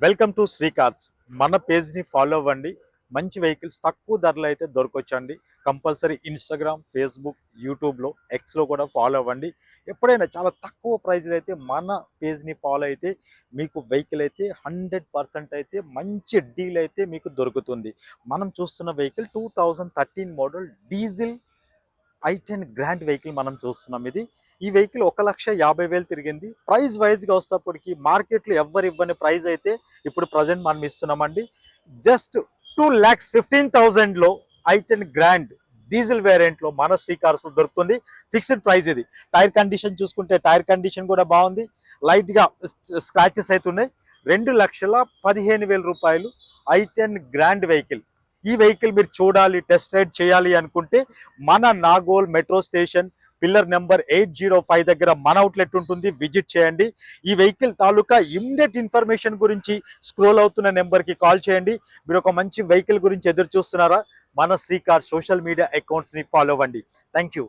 Welcome to Shri cars. మన పేజ్ని follow అవ్వండి. మంచి వెహికల్స్ తక్కువ ధరలో అయితే దొరకొచ్చండి. కంపల్సరీ ఇన్స్టాగ్రామ్, ఫేస్బుక్, యూట్యూబ్లో, ఎక్స్లో కూడా ఫాలో అవ్వండి. ఎప్పుడైనా చాలా తక్కువ ప్రైజ్లో అయితే మన పేజ్ని ఫాలో అయితే మీకు వెహికల్ అయితే 100% అయితే మంచి డీల్ అయితే మీకు దొరుకుతుంది. మనం చూస్తున్న vehicle 2013 model diesel i10 grand vehicle మనం చూస్తున్నాం. ఈ వెహికల్ 1,50,000 తిరిగింది. ప్రైస్ వైజ్గా వస్తేప్పటికి మార్కెట్లో ఎవ్వరు ఇవ్వని ప్రైస్ అయితే ఇప్పుడు ప్రజెంట్ మనం ఇస్తున్నామండి. జస్ట్ 2,15,000లో i10 గ్రాండ్ డీజిల్ వేరియంట్లో మన శ్రీ కార్స్ దొరుకుతుంది. ఫిక్స్డ్ ప్రైస్ ఇది. టైర్ కండిషన్ చూసుకుంటే టైర్ కండిషన్ కూడా బాగుంది. లైట్గా స్క్రాచెస్ అయితే ఉన్నాయి. 2,15,000 రూపాయలు i10 గ్రాండ్ వెహికల్. ఈ వెహికల్ మీరు చూడాలి, టెస్ట్ రైడ్ చేయాలి అనుకుంటే మన Nagole metro station pillar number 805 దగ్గర మన అవుట్లెట్ ఉంటుంది. విజిట్ చేయండి. ఈ వెహికల్ తాలూకా ఇమ్మీడియట్ ఇన్ఫర్మేషన్ గురించి స్క్రోల్ అవుతున్న నెంబర్కి కాల్ చేయండి. మీరు ఒక మంచి వెహికల్ గురించి ఎదురు చూస్తున్నారా? మన శ్రీ కార్ సోషల్ మీడియా అకౌంట్స్ని ఫాలో అవ్వండి. Thank you.